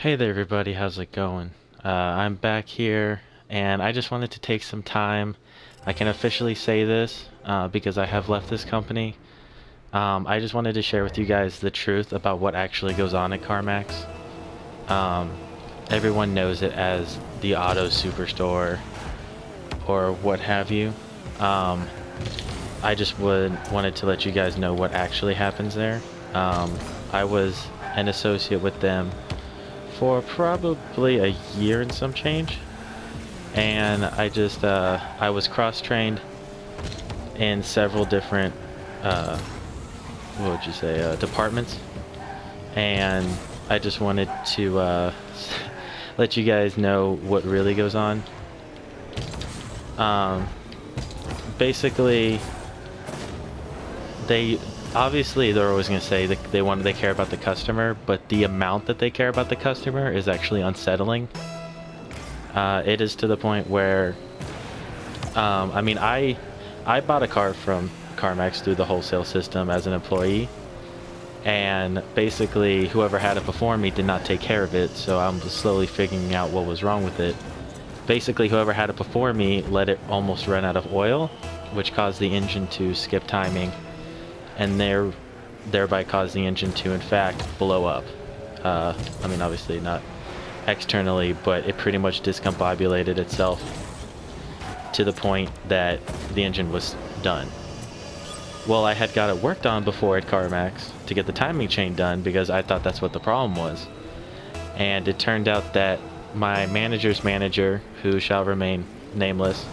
Hey there, everybody. How's it going? I'm back here, and I just wanted to take some time. I can officially say this because I have left this company. I just wanted to share with you guys the truth about what actually goes on at Carmax. Um, Everyone knows it as the auto superstore or what have you. Um, I just wanted to let you guys know what actually happens there. I was an associate with them for probably a year and some change, and I was cross-trained in several different what would you say departments, and I just wanted to let you guys know what really goes on. um, Basically, they obviously they're always going to say that they care about the customer, but the amount that they care about the customer is actually unsettling. It is to the point where I mean, I bought a car from Carmax through the wholesale system as an employee, and basically whoever had it before me did not take care of it, so I'm slowly figuring out what was wrong with it. Basically, whoever had it before me let it almost run out of oil, which caused the engine to skip timing, and thereby caused the engine to in fact blow up. I mean, obviously not externally, but it pretty much discombobulated itself to the point that the engine was done. Well, I had got it worked on before at CarMax to get the timing chain done because I thought that's what the problem was. And it turned out that my manager's manager, who shall remain nameless,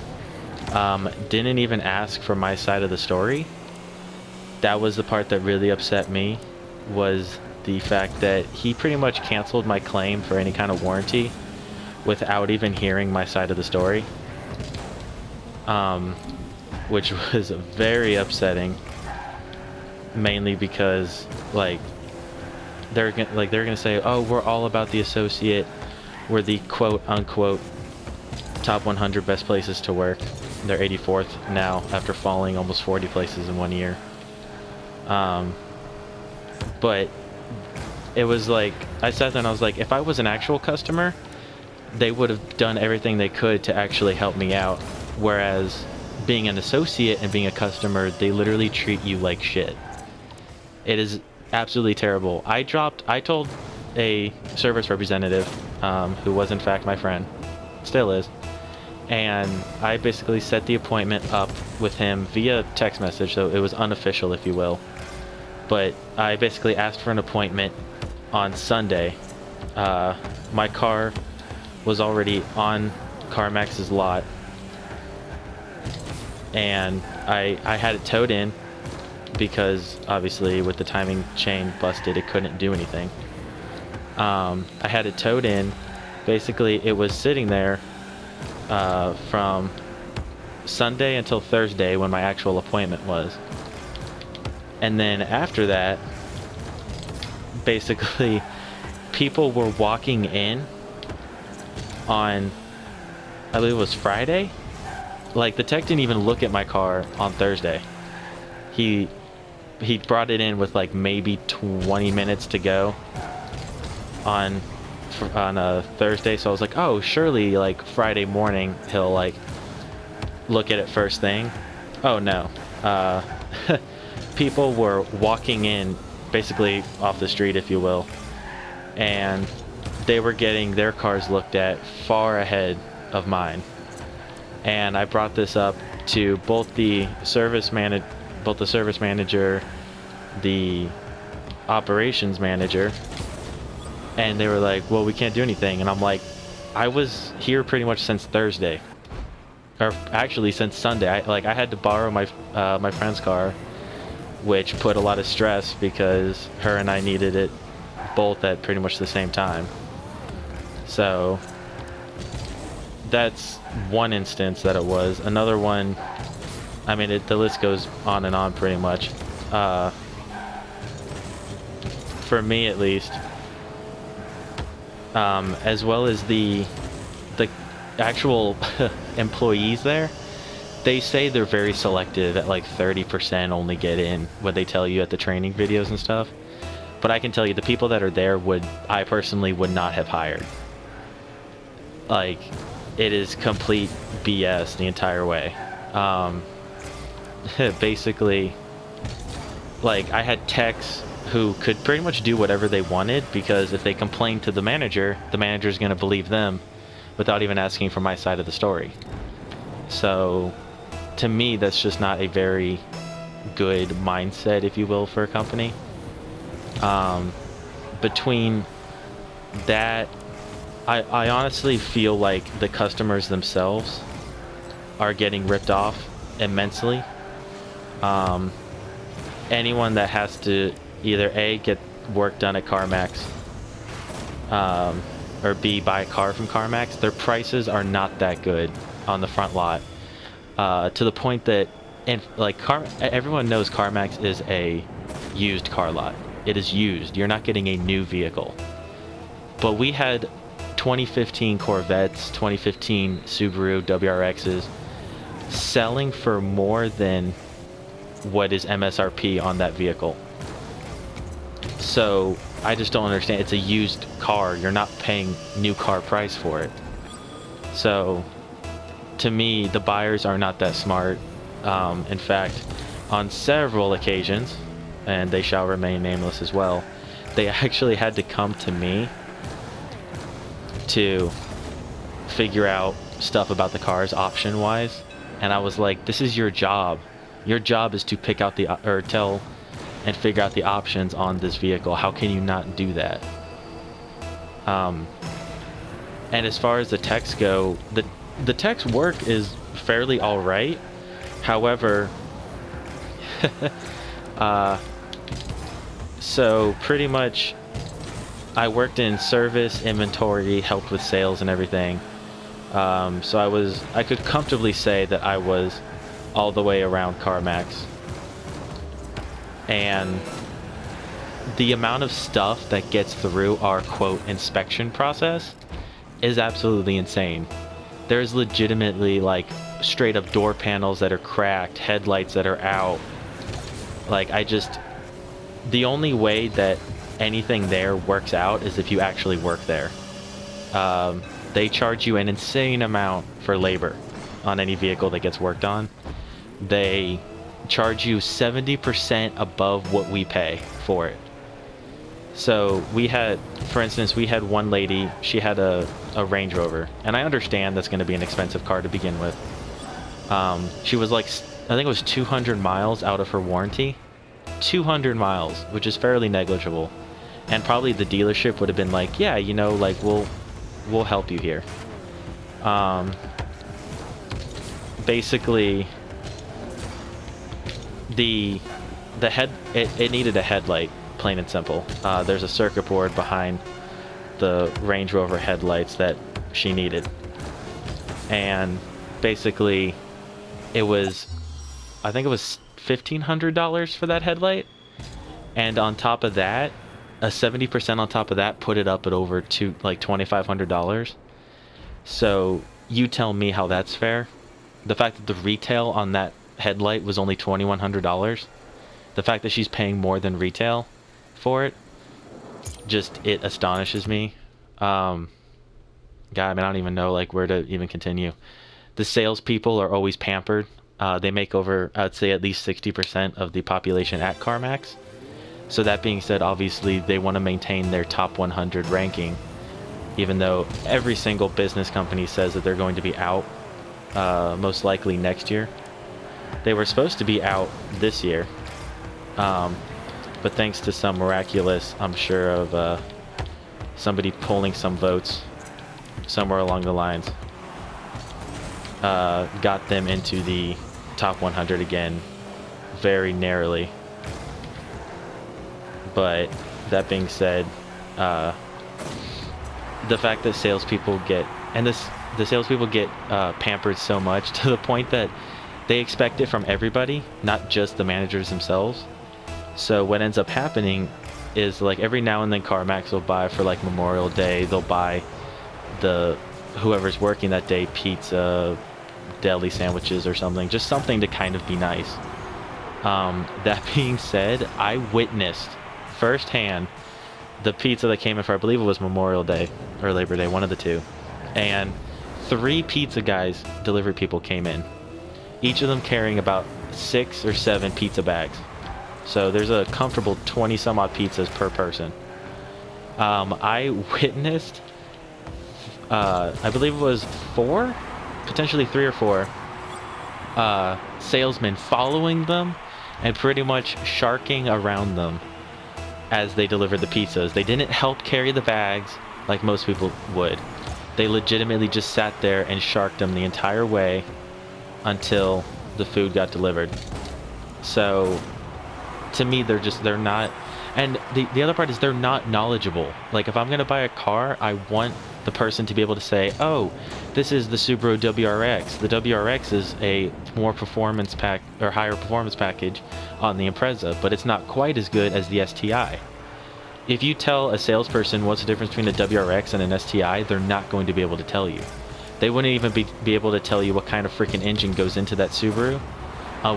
didn't even ask for my side of the story. That was the part that really upset me, was the fact that he pretty much canceled my claim for any kind of warranty without even hearing my side of the story. Which was very upsetting, mainly because they're gonna say, oh, we're all about the associate, we're the quote unquote top 100 best places to work. They're 84th now after falling almost 40 places in 1 year. But it was like, I sat there and I was like, if I was an actual customer, they would have done everything they could to actually help me out. Whereas being an associate and being a customer, they literally treat you like shit. It is absolutely terrible. I told a service representative, who was in fact my friend, still is, and I basically set the appointment up with him via text message, so it was unofficial, if you will. But I basically asked for an appointment on Sunday. My car was already on Carmax's lot, and I had it towed in because obviously with the timing chain busted, it couldn't do anything. I had it towed in. Basically, it was sitting there from Sunday until Thursday when my actual appointment was. And then after that, basically, people were walking in on, I believe it was Friday. Like, the tech didn't even look at my car on Thursday. He brought it in with like maybe 20 minutes to go on a Thursday, so I was like, oh, surely like Friday morning he'll like look at it first thing. Oh no. People were walking in basically off the street, if you will, and they were getting their cars looked at far ahead of mine. And I brought this up to both the service manager, the operations manager, and they were like, well, we can't do anything. And I'm like, I was here pretty much since Thursday, or actually since Sunday. I had to borrow my my friend's car, which put a lot of stress because her and I needed it both at pretty much the same time. So that's one instance that it was. Another one, I mean, the list goes on and on pretty much. For me at least, as well as the actual employees there, they say they're very selective, at like 30% only get in what they tell you at the training videos and stuff. But I can tell you, the people that are there I personally would not have hired. Like, it is complete BS the entire way. Basically, like, I had techs who could pretty much do whatever they wanted, because if they complained to the manager's going to believe them without even asking for my side of the story. So, to me, that's just not a very good mindset, if you will, for a company. Between that, I honestly feel like the customers themselves are getting ripped off immensely. Anyone that has to either A, get work done at Carmax, or B, buy a car from Carmax, their prices are not that good on the front lot. To the point that, everyone knows Carmax is a used car lot. It is used. You're not getting a new vehicle. But we had 2015 Corvettes, 2015 Subaru WRXs selling for more than what is MSRP on that vehicle. So I just don't understand. It's a used car. You're not paying new car price for it. So to me, the buyers are not that smart. In fact, on several occasions, and they shall remain nameless as well, they actually had to come to me to figure out stuff about the cars option wise. And I was like, this is your job. Your job is to pick out tell and figure out the options on this vehicle. How can you not do that? And as far as the techs go, the techs work is fairly alright. However, so pretty much I worked in service, inventory, helped with sales and everything. So I could comfortably say that I was all the way around Carmax. And the amount of stuff that gets through our quote inspection process is absolutely insane. There's legitimately like straight up door panels that are cracked, headlights that are out. Like, the only way that anything there works out is if you actually work there. They charge you an insane amount for labor on any vehicle that gets worked on. They charge you 70% above what we pay for it. So for instance, we had one lady, she had a Range Rover, and I understand that's going to be an expensive car to begin with. She was like, I think it was 200 miles out of her warranty. 200 miles, which is fairly negligible. And probably the dealership would have been like, yeah, you know, like, we'll help you here. Basically, it needed a headlight, plain and simple. There's a circuit board behind the Range Rover headlights that she needed. And basically, I think it was $1,500 for that headlight. And on top of that, a 70% on top of that put it up at over $2,500. So you tell me how that's fair. The fact that the retail on that headlight was only $2,100, the fact that she's paying more than retail for it, it astonishes me. God, I don't even know where to even continue. The salespeople are always pampered. They make over, I'd say, at least 60% of the population at Carmax. So that being said, obviously they want to maintain their top 100 ranking, even though every single business company says that they're going to be out most likely next year. They were supposed to be out this year, but thanks to some miraculous, I'm sure, of somebody pulling some votes somewhere along the lines, got them into the top 100 again, very narrowly. But that being said, the fact that salespeople get pampered so much to the point that they expect it from everybody, not just the managers themselves. So what ends up happening is, every now and then Carmax will buy for Memorial Day, they'll buy whoever's working that day pizza, deli sandwiches or something, just something to kind of be nice. That being said, I witnessed firsthand the pizza that came in for, I believe it was Memorial Day or Labor Day, one of the two. And 3 pizza guys, delivery people, came in. Each of them carrying about 6 or 7 pizza bags. So there's a comfortable 20 some odd pizzas per person. I witnessed, I believe it was 4, potentially 3 or 4 salesmen following them and pretty much sharking around them as they delivered the pizzas. They didn't help carry the bags like most people would. They legitimately just sat there and sharked them the entire way until the food got delivered. So to me, they're not, and the other part is they're not knowledgeable. Like, if I'm gonna buy a car, I want the person to be able to say, oh, this is the Subaru WRX. The WRX is a more performance pack or higher performance package on the Impreza, but it's not quite as good as the STI. If you tell a salesperson what's the difference between a WRX and an STI, they're not going to be able to tell you. They wouldn't even be able to tell you what kind of freaking engine goes into that Subaru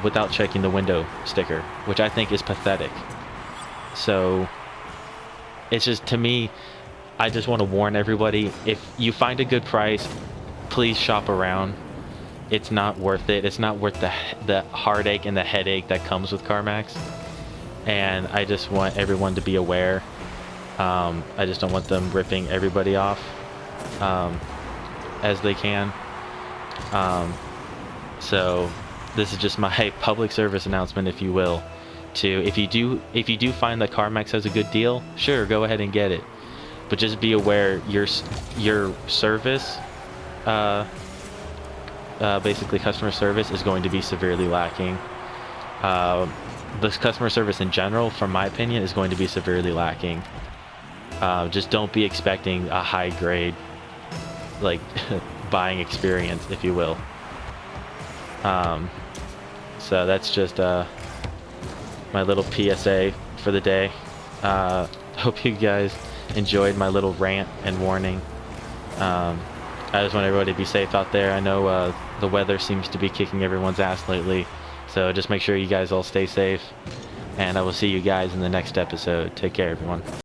without checking the window sticker, which I think is pathetic. So it's just, to me, I just want to warn everybody, if you find a good price, please shop around. It's not worth it. It's not worth the heartache and the headache that comes with Carmax. And I just want everyone to be aware. I just don't want them ripping everybody off as they can. So this is just my public service announcement, if you will. If you do find that Carmax has a good deal, sure, go ahead and get it. But just be aware your service, basically customer service, is going to be severely lacking. This customer service in general, from my opinion, is going to be severely lacking. Just don't be expecting a high grade, like, buying experience, if you will. So that's just my little PSA for the day. Hope you guys enjoyed my little rant and warning. I just want everybody to be safe out there. I know the weather seems to be kicking everyone's ass lately, so just make sure you guys all stay safe, and I will see you guys in the next episode. Take care, everyone.